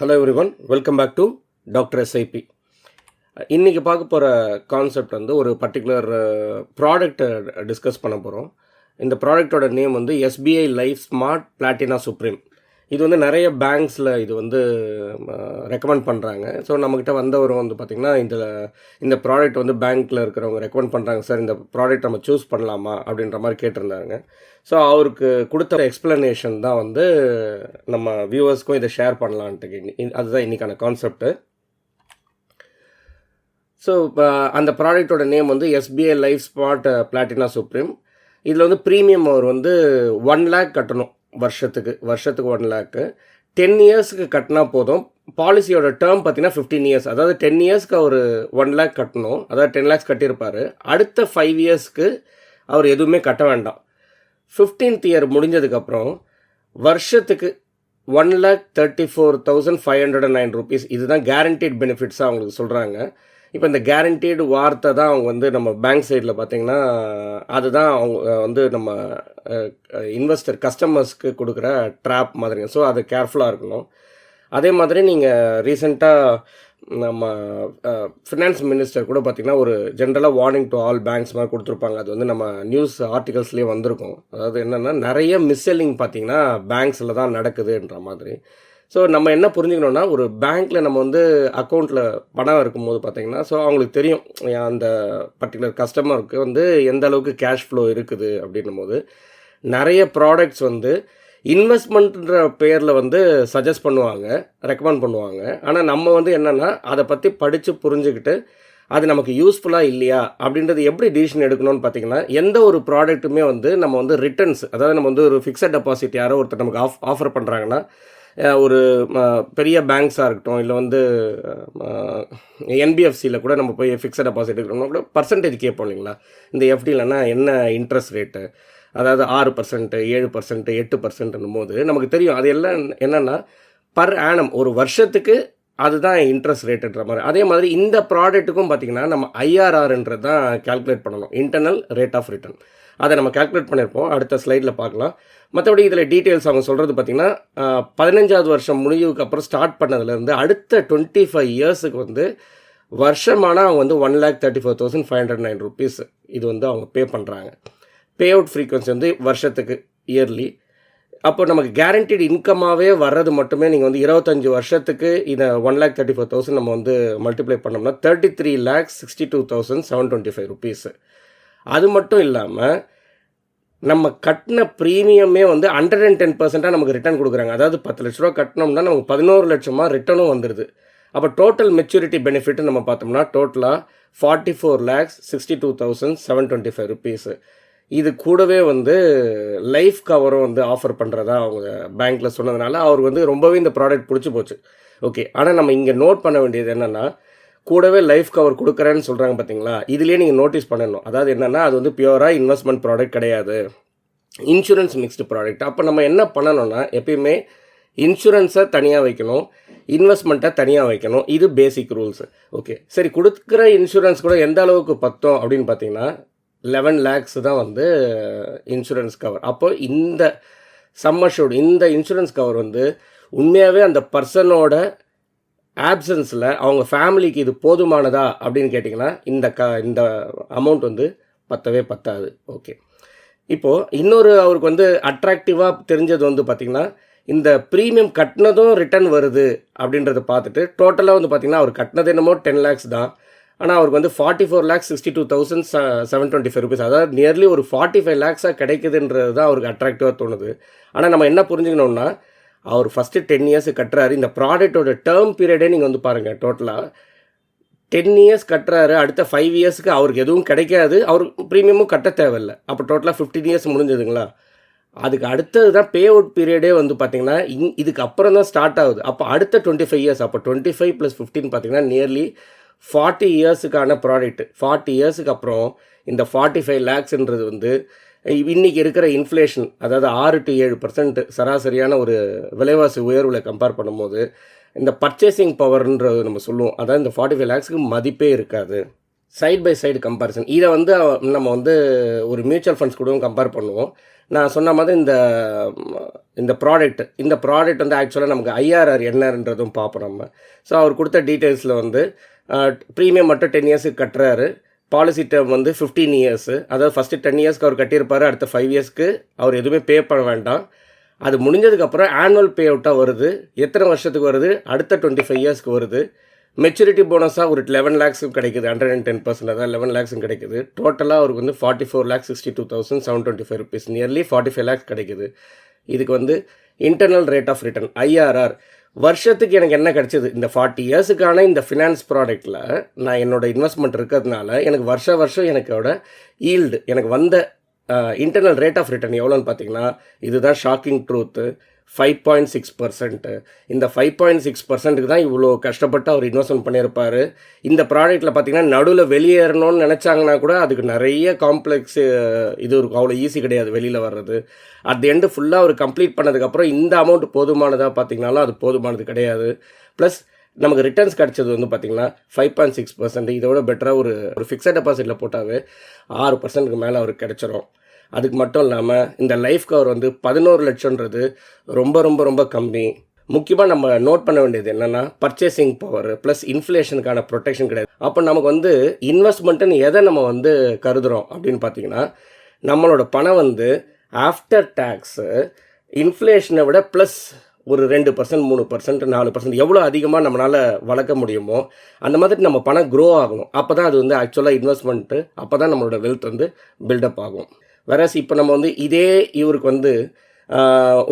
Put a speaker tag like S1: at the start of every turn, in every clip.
S1: Hello everyone, welcome back to doctor SIP. இன்றைக்கி பார்க்க போகிற கான்செப்ட் வந்து ஒரு பர்டிகுலர் ப்ராடக்டை டிஸ்கஸ் பண்ண போகிறோம். இந்த ப்ராடக்டோட நேம் வந்து SBI life smart Platina supreme. இது வந்து நிறைய பேங்க்ஸில் இது வந்து ரெக்கமெண்ட் பண்ணுறாங்க. ஸோ நம்மக்கிட்ட வந்தவரும் வந்து பார்த்திங்கன்னா இந்த ப்ராடக்ட் வந்து பேங்க்கில் இருக்கிறவங்க ரெக்கமெண்ட் பண்ணுறாங்க, சார் இந்த ப்ராடக்ட் நம்ம சூஸ் பண்ணலாமா அப்படின்ற மாதிரி கேட்டிருந்தாங்க. ஸோ அவருக்கு கொடுத்த எக்ஸ்ப்ளனேஷன் தான் வந்து நம்ம வியூவர்ஸ்க்கும் இதை ஷேர் பண்ணலான்ட்டு. அதுதான் இன்றைக்கான கான்செப்ட்டு. ஸோ அந்த ப்ராடக்டோட நேம் வந்து SBI life smart Platina supreme. இதில் வந்து ப்ரீமியம் அவர் வந்து 1 lakh கட்டணும் வருஷத்துக்கு 1 lakh. 10 இயர்ஸுக்கு கட்டினா போதும். பாலிசியோட டேர்ம் பார்த்தீங்கன்னா 15 இயர்ஸ். அதாவது 10 இயர்ஸ்க்கு அவர் 1 lakh கட்டணும். அதாவது 10 lakhs கட்டியிருப்பார். அடுத்த 5 இயர்ஸ்க்கு அவர் எதுவுமே கட்ட வேண்டாம். 15th இயர் முடிஞ்சதுக்கப்புறம் வருஷத்துக்கு 1,34,509 rupees. இதுதான் கேரண்டீட் பெனிஃபிட்ஸாக அவங்களுக்கு சொல்கிறாங்க. இப்போ இந்த கேரண்டீடு வார்த்தை தான் அவங்க வந்து நம்ம பேங்க் சைடில் பார்த்திங்கன்னா அதுதான் அவங்க வந்து நம்ம இன்வெஸ்டர் கஸ்டமர்ஸ்க்கு கொடுக்குற ட்ராப் மாதிரிங்க. ஸோ அது கேர்ஃபுல்லாக இருக்கணும். அதே மாதிரி நீங்கள் ரீசெண்டாக நம்ம ஃபினான்ஸ் மினிஸ்டர் கூட பார்த்திங்கன்னா ஒரு ஜென்ரலாக வார்னிங் டு ஆல் பேங்க்ஸ் மாதிரி கொடுத்துருப்பாங்க. அது வந்து நம்ம நியூஸ் ஆர்டிகல்ஸ்லேயே வந்திருக்கும். அதாவது என்னென்னா நிறைய மிஸ்செல்லிங் பார்த்திங்கன்னா பேங்க்ஸில் தான் நடக்குதுன்ற மாதிரி. ஸோ நம்ம என்ன புரிஞ்சுக்கணுன்னா, ஒரு பேங்க்கில் நம்ம வந்து அக்கௌண்ட்டில் பணம் இருக்கும்போது பார்த்திங்கன்னா ஸோ அவங்களுக்கு தெரியும் அந்த பர்டிகுலர் கஸ்டமருக்கு வந்து எந்த அளவுக்கு கேஷ் ஃப்ளோ இருக்குது அப்படின்னும் போது நிறைய ப்ராடக்ட்ஸ் வந்து இன்வெஸ்ட்மெண்ட்ன்ற பேரில் வந்து சஜஸ்ட் பண்ணுவாங்க, ரெக்கமெண்ட் பண்ணுவாங்க. ஆனால் நம்ம வந்து என்னென்னா அதை பற்றி படித்து புரிஞ்சுக்கிட்டு அது நமக்கு யூஸ்ஃபுல்லாக இல்லையா அப்படின்றது எப்படி டிசிஷன் எடுக்கணும்னு பார்த்திங்கன்னா, எந்த ஒரு ப்ராடக்ட்டுமே வந்து நம்ம வந்து ரிட்டர்ன்ஸ், அதாவது நம்ம வந்து ஒரு ஃபிக்ஸட் டெபாசிட் யாரோ ஒருத்தர் நமக்கு ஆஃபர் பண்ணுறாங்கன்னா, ஒரு பெரிய பேங்க்ஸாக இருக்கட்டும், இல்லை வந்து என்பிஎஃப்சியில் கூட நம்ம போய் ஃபிக்ஸட் டெபாசிட் எடுக்கணும்னா கூட பர்சன்டேஜ் கேட்போம் இல்லைங்களா. இந்த எஃப்டிலன்னா என்ன இன்ட்ரெஸ்ட் ரேட்டு, அதாவது 6%, 7%, 8%ன்னும் போது நமக்கு தெரியும் அது எல்லாம் என்னென்னா பர் ஆனம் ஒரு வருஷத்துக்கு அதுதான் இன்ட்ரெஸ்ட் ரேட்டுன்ற மாதிரி. அதே மாதிரி இந்த ப்ராடக்ட்டுக்கும் பார்த்திங்கன்னா நம்ம ஐஆர்ஆர்ன்றது தான் கேல்குலேட் பண்ணணும், இன்டர்னல் ரேட் ஆஃப் ரிட்டர்ன். அதை நம்ம கேல்குலேட் பண்ணியிருப்போம், அடுத்த ஸ்லைடில் பார்க்கலாம். மற்றபடி இதில் டீட்டெயில்ஸ் அவங்க சொல்கிறது பார்த்திங்கன்னா 15வது வருஷம் முடிவுக்கு அப்புறம் ஸ்டார்ட் பண்ணதுலேருந்து அடுத்த 25 இயர்ஸுக்கு வந்து வருஷமானால் அவங்க வந்து 1,34,509 rupees இது வந்து அவங்க பே பண்ணுறாங்க. பே அவுட் ஃப்ரீக்வன்சி வந்து வருஷத்துக்கு இயர்லி. அப்போ நமக்கு கேரண்டீடு இன்கமாகவே வர்றது மட்டுமே நீங்கள் வந்து 25 வருஷத்துக்கு இதை 1,34,000 நம்ம வந்து மல்டிப்ளை பண்ணோம்னா 33,62,725 rupees. அது மட்டும் இல்லாமல் நம்ம கட்டின ப்ரீமியமே வந்து 110% நமக்கு ரிட்டர்ன் கொடுக்குறாங்க. அதாவது 10 லட்ச ரூபா கட்டினோம்னா நமக்கு 11 லட்சமாக ரிட்டர்னும் வந்துடுது. அப்போ டோட்டல் மெச்சூரிட்டி பெனிஃபிட் நம்ம பார்த்தோம்னா டோட்டலாக 44,62,725 rupees. இது கூடவே வந்து லைஃப் கவரும் வந்து ஆஃபர் பண்ணுறதா அவங்க பேங்க்கில் சொன்னதுனால அவருக்கு வந்து ரொம்பவே இந்த ப்ராடக்ட் பிடிச்சி போச்சு. ஓகே, ஆனால் நம்ம இங்கே நோட் பண்ண வேண்டியது என்னென்னா, கூடவே லைஃப் கவர் கொடுக்குறேன்னு சொல்கிறாங்க பார்த்தீங்களா, இதுலேயே நீங்கள் நோட்டீஸ் பண்ணணும். அதாவது என்னென்னா அது வந்து பியூராக இன்வெஸ்ட்மெண்ட் ப்ராடக்ட் கிடையாது, இன்சூரன்ஸ் மிக்ஸ்டு ப்ராடக்ட். அப்போ நம்ம என்ன பண்ணணும்னா எப்பயுமே இன்சூரன்ஸை தனியாக வைக்கணும், இன்வெஸ்ட்மெண்ட்டை தனியாக வைக்கணும். இது பேசிக் ரூல்ஸ். ஓகே, சரி, கொடுக்குற இன்சூரன்ஸ் கூட எந்த அளவுக்கு பத்தோம் அப்படின்னு பார்த்தீங்கன்னா 11 lakhs தான் வந்து இன்சூரன்ஸ் கவர். அப்போ இந்த சம்மர்ஷூட் இந்த இன்சூரன்ஸ் கவர் வந்து உண்மையாகவே அந்த பர்சனோட ஆப்சன்ஸில் அவங்க ஃபேமிலிக்கு இது போதுமானதா அப்படின்னு கேட்டிங்கன்னா இந்த அமௌண்ட் வந்து பத்தவே பத்தாது. ஓகே, இப்போது இன்னொரு அவருக்கு வந்து அட்ராக்டிவாக தெரிஞ்சது வந்து பார்த்திங்கன்னா இந்த ப்ரீமியம் கட்டினதும் ரிட்டர்ன் வருது அப்படின்றத பார்த்துட்டு டோட்டலாக வந்து பார்த்திங்கன்னா அவர் கட்டினது என்னமோ 10 lakhs தான். ஆனால் அவருக்கு வந்து 44,62,725 rupees, அதாவது நியர்லி ஒரு 45 lakhs கிடைக்குதுன்றது தான் அவருக்கு அட்ராக்டிவாக தோணுது. ஆனால் நம்ம என்ன புரிஞ்சுக்கணுன்னா, அவர் ஃபஸ்ட்டு 10 years கட்டுறாரு. இந்த ப்ராடக்டோட டேர்ம் பீரியடே நீங்கள் வந்து பாருங்கள், டோட்டலாக 10 years கட்டுறாரு. அடுத்த 5 இயர்ஸ்க்கு அவருக்கு எதுவும் கிடைக்காது, அவருக்கு ப்ரீமியமும் கட்ட தேவையில்லை. அப்போ டோட்டலாக 15 years முடிஞ்சதுங்களா. அதுக்கு அடுத்தது தான் பே அவுட் பீரியடே வந்து பார்த்திங்கன்னா இதுக்கு அப்புறம் தான் ஸ்டார்ட் ஆகுது. அப்போ அடுத்த 25 years, அப்போ 25 + 15 பார்த்திங்கன்னா நியர்லி 40 இயர்ஸுக்கான ப்ராடக்ட். 40 இயர்ஸுக்கு அப்புறம் இந்த 45 lakhsன்றது வந்து இன்றைக்கி இருக்கிற இன்ஃப்ளேஷன், அதாவது 6 to 7% சராசரியான ஒரு விலைவாசி உயர்வில் கம்பேர் பண்ணும்போது இந்த பர்ச்சேசிங் பவர்ன்றது நம்ம சொல்லுவோம். அதாவது இந்த 45 lakhsக்கு மதிப்பே இருக்காது. Side by side comparison. இதை வந்து நம்ம வந்து ஒரு மியூச்சுவல் ஃபண்ட்ஸ் கூடவும் கம்பேர் பண்ணுவோம். நான் சொன்ன மாதிரி இந்த ப்ராடக்ட் வந்து ஆக்சுவலாக நமக்கு ஐஆர்ஆர் என்னன்றதும் பார்ப்போம் நம்ம. ஸோ அவர் கொடுத்த டீட்டெயில்ஸில் வந்து ப்ரீமியம் மட்டும் 10 இயர்ஸுக்கு கட்டுறாரு. பாலிசி டேர்ம் வந்து 15 இயர்ஸு. அதாவது ஃபஸ்ட்டு 10 இயர்ஸ்க்கு அவர் கட்டியிருப்பார், அடுத்த 5 இயர்ஸ்க்கு அவர் எதுவுமே பே பண்ண வேண்டாம். அது முடிஞ்சதுக்கப்புறம் ஆனுவல் பே அவுட்டாக வருது. எத்தனை வருஷத்துக்கு வருது? அடுத்த 25 இயர்ஸ்க்கு வருது. மெச்சூரிட்டி போனஸாக ஒரு 11 லேக்ஸும் கிடைக்குது. 110%, அதாவது 11 லேக்ஸும் கிடைக்குது. டோட்டலாக அவருக்கு வந்து 44,62,725 ருபீஸ், நியர்லி 45 லேக்ஸ் கிடைக்குது. இதுக்கு வந்து internal rate of return IRR வருஷத்துக்கு எனக்கு என்ன கிடைச்சிது? இந்த 40 இயர்ஸுக்கான இந்த ஃபினான்ஸ் ப்ராடக்ட்டில் நான் என்னோடய இன்வெஸ்ட்மெண்ட் இருக்கிறதுனால எனக்கு வருஷம் எனக்கோட ஈல்டு, எனக்கு வந்த இன்டர்னல் ரேட் ஆஃப் ரிட்டர்ன் எவ்வளோன்னு பார்த்தீங்கன்னா, இதுதான் ஷாக்கிங் ட்ரூத்து, 5.6%. இந்த 5.6%க்கு தான் இவ்வளோ கஷ்டப்பட்டு அவர் இன்வெஸ்ட்மெண்ட் பண்ணியிருப்பார். இந்த ப்ராடக்ட்டில் பார்த்தீங்கன்னா நடுவில் வெளியேறணும்னு நினச்சாங்கன்னா கூட அதுக்கு நிறைய காம்ப்ளெக்ஸ் இது இருக்கும். அவ்வளோ ஈஸி கிடையாது வெளியில் வர்றது. அட் தி எண்டு ஃபுல்லாக அவர் கம்ப்ளீட் பண்ணதுக்கப்புறம் இந்த அமௌண்ட் போதுமானதாக பார்த்தீங்கனாலும் அது போதுமானது கிடையாது. ப்ளஸ் நமக்கு ரிட்டர்ன்ஸ் கிடச்சது வந்து பார்த்திங்கன்னா 5.6%. இதோட பெட்டராக ஒரு ஃபிக்ஸட் டெபாசிட்டில் போட்டாவே 6%க்கு மேலே அவருக்கு கிடச்சிரும். அதுக்கு மட்டும் இல்லாமல் இந்த லைஃப் கவர் வந்து 11 லட்சம்ன்றது ரொம்ப ரொம்ப ரொம்ப கம்மி. முக்கியமாக நம்ம நோட் பண்ண வேண்டியது என்னென்னா, பர்ச்சேசிங் பவர் ப்ளஸ் இன்ஃப்ளேஷனுக்கான ப்ரொடெக்ஷன் கிடையாது. அப்போ நமக்கு வந்து இன்வெஸ்ட்மெண்ட்டுன்னு எதை நம்ம வந்து கருதுகிறோம் அப்படின்னு பார்த்தீங்கன்னா, நம்மளோட பணம் வந்து ஆஃப்டர் டேக்ஸு இன்ஃப்ளேஷனை விட ப்ளஸ் ஒரு 2%, 3%, 4% எவ்வளோ அதிகமாக நம்மளால் வளர்க்க முடியுமோ அந்த மாதிரி நம்ம பணம் க்ரோ ஆகணும். அப்போ தான் அது வந்து ஆக்சுவலாக இன்வெஸ்ட்மெண்ட்டு, அப்போ தான் நம்மளோட வெல்த் வந்து பில்டப் ஆகும். வேறஸ் இப்போ நம்ம வந்து இதே இவருக்கு வந்து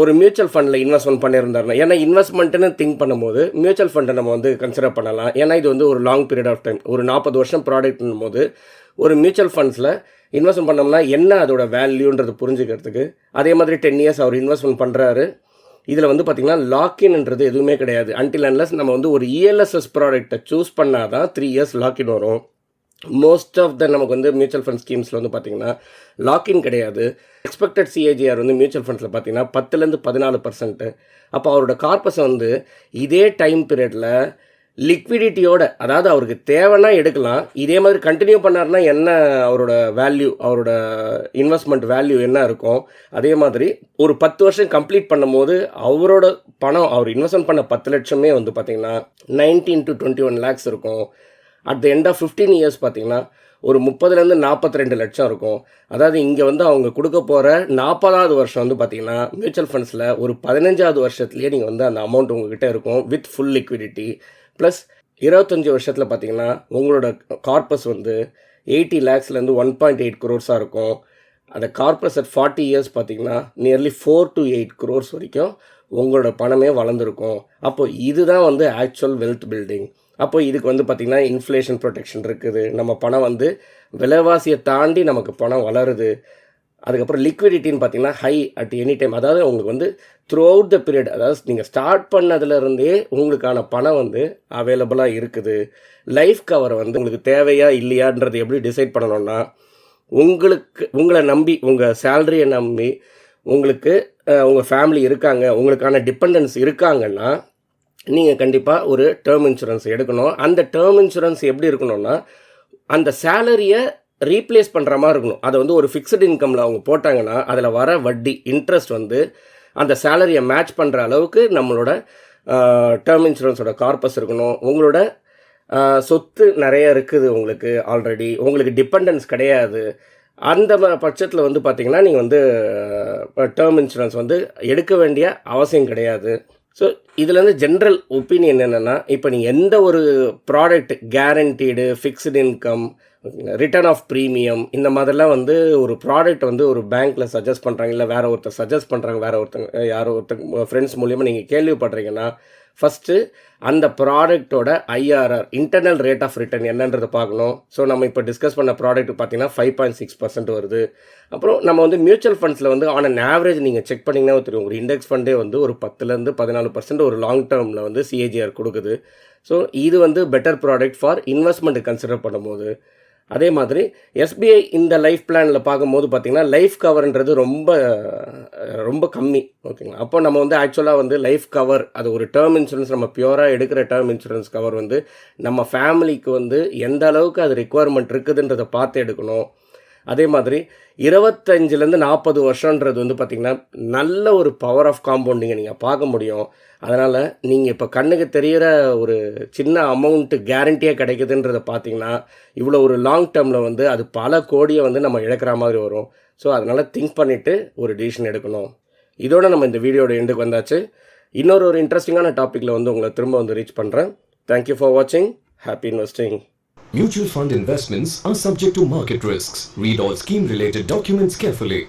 S1: ஒரு மியூச்சுவல் ஃபண்டில் இன்வெஸ்ட்மெண்ட் பண்ணியிருந்தாருன்னா, ஏன்னா இன்வெஸ்ட்மெண்ட்டுன்னு திங்க் பண்ணும்போது மியூச்சுவல் ஃபண்டை நம்ம வந்து கன்சிடர் பண்ணலாம். ஏன்னா இது வந்து ஒரு லாங் பீரியட் ஆஃப் டைம், ஒரு 40 வருஷம் ப்ராடக்ட்னும் போது ஒரு மியூச்சுவல் ஃபண்ட்ஸில் இன்வெஸ்ட்மெண்ட் பண்ணோம்னா என்ன அதோட வேல்யூன்றது புரிஞ்சுக்கிறதுக்கு. அதே மாதிரி 10 இயர்ஸ் அவர் இன்வெஸ்ட்மெண்ட் பண்ணுறாரு. இதில் வந்து பார்த்திங்கன்னா லாக்இன்ன்றது எதுவுமே கிடையாது. அன்டில் அன்லஸ் நம்ம வந்து ஒரு இஎல்எஸ்எஸ் ப்ராடக்டை சூஸ் பண்ணால் தான் 3 இயர்ஸ் லாக்இன் வரும். மோஸ்ட் ஆஃப் த நமக்கு வந்து மியூச்சுவல் ஃபண்ட் ஸ்கீம்ஸில் வந்து பார்த்திங்கன்னா லாக்இன் கிடையாது. எக்ஸ்பெக்டட் சிஏஜிஆர் வந்து மியூச்சுவல் ஃபண்ட்ஸில் பார்த்திங்கன்னா 10லேருந்து 14%. அப்போ அவரோட கார்பஸை வந்து இதே டைம் பீரியடில் லிக்விடிட்டியோட, அதாவது அவருக்கு தேவைன்னா எடுக்கலாம், இதே மாதிரி கண்டினியூ பண்ணார்னா என்ன அவரோட வேல்யூ, அவரோட இன்வெஸ்ட்மெண்ட் வேல்யூ என்ன இருக்கும். அதே மாதிரி ஒரு 10 வருஷம் கம்ப்ளீட் பண்ணும்போது அவரோட பணம், அவர் இன்வெஸ்ட்மெண்ட் பண்ண 10 லட்சமே வந்து பார்த்திங்கன்னா 19 to 21 லேக்ஸ் இருக்கும். At the end of 15 years பார்த்திங்கன்னா ஒரு 30லேருந்து 42 லட்சம் இருக்கும். அதாவது இங்கே வந்து அவங்க கொடுக்க போகிற 40வது வருஷம் வந்து பார்த்திங்கன்னா மியூச்சுவல் ஃபண்ட்ஸில் ஒரு 15வது வருஷத்துலேயே நீங்கள் வந்து அந்த அமௌண்ட் உங்கள்கிட்ட இருக்கும் வித் ஃபுல் லிக்விடிட்டி. ப்ளஸ் 25 வருஷத்தில் பார்த்திங்கன்னா உங்களோட கார்பஸ் வந்து 80 லேக்ஸ்லேருந்து 1.8 crores இருக்கும். அந்த கார்பஸ் அட் 40 இயர்ஸ் பார்த்திங்கன்னா நியர்லி 4 to 8 crores வரைக்கும் உங்களோட பணமே வளர்ந்துருக்கும். அப்போது இதுதான் வந்து ஆக்சுவல் வெல்த் பில்டிங். அப்போ இதுக்கு வந்து பார்த்திங்கன்னா இன்ஃப்ளேஷன் ப்ரொடெக்ஷன் இருக்குது. நம்ம பணம் வந்து விலைவாசியை தாண்டி நமக்கு பணம் வளருது. அதுக்கப்புறம் லிக்விடிட்டின்னு பார்த்திங்கன்னா ஹை அட் எனி டைம். அதாவது உங்களுக்கு வந்து த்ரூ அவுட் த பீரியட், அதாவது நீங்கள் ஸ்டார்ட் பண்ணதுலேருந்தே உங்களுக்கான பணம் வந்து அவைலபிளாக இருக்குது. லைஃப் கவர் வந்து உங்களுக்கு தேவையா இல்லையான்றது எப்படி டிசைட் பண்ணணும்னா, உங்களை நம்பி, உங்கள் சேலரியை நம்பி உங்களுக்கு உங்கள் ஃபேமிலி இருக்காங்க, உங்களுக்கான டிபெண்டன்ஸ் இருக்காங்கன்னா நீங்கள் கண்டிப்பாக ஒரு டேர்ம் இன்சூரன்ஸ் எடுக்கணும். அந்த டேர்ம் இன்சூரன்ஸ் எப்படி இருக்கணும்னா, அந்த சேலரியை ரீப்ளேஸ் பண்ணுற மாதிரி இருக்கணும். அதை வந்து ஒரு ஃபிக்ஸ்டு இன்கமில் அவங்க போட்டாங்கன்னா அதில் வர வட்டி இன்ட்ரெஸ்ட் வந்து அந்த சேலரியை மேட்ச் பண்ணுற அளவுக்கு நம்மளோட டேர்ம் இன்சூரன்ஸோட கார்பஸ் இருக்கணும். உங்களோட சொத்து நிறைய இருக்குது உங்களுக்கு ஆல்ரெடி, உங்களுக்கு டிபெண்டன்ஸ் கிடையாது. அந்த பட்சத்தில் வந்து பார்த்திங்கன்னா நீங்கள் வந்து டேர்ம் இன்சூரன்ஸ் வந்து எடுக்க வேண்டிய அவசியம் கிடையாது. ஸோ இதுலேருந்து ஜென்ரல் ஒப்பீனியன் என்னென்னா, இப்போ நீங்கள் எந்த ஒரு product guaranteed, fixed income, return of premium, இந்த மாதிரிலாம் வந்து ஒரு ப்ராடக்ட் வந்து ஒரு பேங்க்கில் சஜஸ்ட் பண்ணுறாங்க, இல்லை வேறு ஒருத்தர் சஜஸ்ட் பண்ணுறாங்க, வேறு ஒருத்தங்க யாரோ ஒருத்தங்க ஃப்ரெண்ட்ஸ் மூலியமாக நீங்கள் கேள்விப்படுறீங்கன்னா, ஃபஸ்ட்டு அந்த ப்ராடக்டோட IRR, internal rate of return என்னன்றதை பார்க்கணும். ஸோ நம்ம இப்போ டிஸ்கஸ் பண்ண ப்ராடக்ட் பார்த்தீங்கன்னா 5.6% வருது. அப்புறம் நம்ம வந்து மியூச்சுவல் ஃபண்ட்ஸில் வந்து ஆன் அன் ஆவரேஜ் நீங்கள் செக் பண்ணிங்கன்னா தெரியும், ஒரு இண்டெக்ஸ் ஃபண்டே வந்து ஒரு 10லேருந்து 14% ஒரு லாங் டேர்மில் வந்து சிஏஜிஆர் கொடுக்குது. ஸோ இது வந்து better product for investment consider பண்ணும்போது. அதே மாதிரி எஸ்பிஐ இந்த லைஃப் பிளானில் பார்க்கும்போது பார்த்திங்கன்னா லைஃப் கவர்ன்றது ரொம்ப ரொம்ப கம்மி, ஓகேங்களா. அப்போ நம்ம வந்து ஆக்சுவலாக வந்து லைஃப் கவர் அது ஒரு டேர்ம் இன்சூரன்ஸ், நம்ம பியூராக எடுக்கிற டேர்ம் இன்சூரன்ஸ் கவர் வந்து நம்ம ஃபேமிலிக்கு வந்து எந்த அளவுக்கு அது ரிக்குவயர்மெண்ட் இருக்குதுன்றதை பார்த்து எடுக்கணும். அதே மாதிரி 25லேருந்து 40 வருஷன்றது வந்து பார்த்திங்கன்னா நல்ல ஒரு பவர் ஆஃப் காம்பவுண்டிங்கை நீங்கள் பார்க்க முடியும். அதனால் நீங்கள் இப்போ கண்ணுக்கு தெரிகிற ஒரு சின்ன அமௌண்ட்டு கேரண்டியாக கிடைக்குதுன்றதை பார்த்தீங்கன்னா இவ்வளோ ஒரு லாங் டேர்மில் வந்து அது பல கோடியை வந்து நம்ம இழக்கிற மாதிரி வரும். ஸோ அதனால் திங்க் பண்ணிவிட்டு ஒரு டிசிஷன் எடுக்கணும். இதோட நம்ம இந்த வீடியோட எண்டுக்கு வந்தாச்சு. இன்னொரு இன்ட்ரெஸ்டிங்கான டாப்பிக்கில் வந்து உங்களை திரும்ப வந்து ரீச் பண்ணுறேன். தேங்க்யூ ஃபார் வாட்சிங். Happy investing.
S2: Mutual fund investments are subject to market risks. Read all scheme-related documents carefully.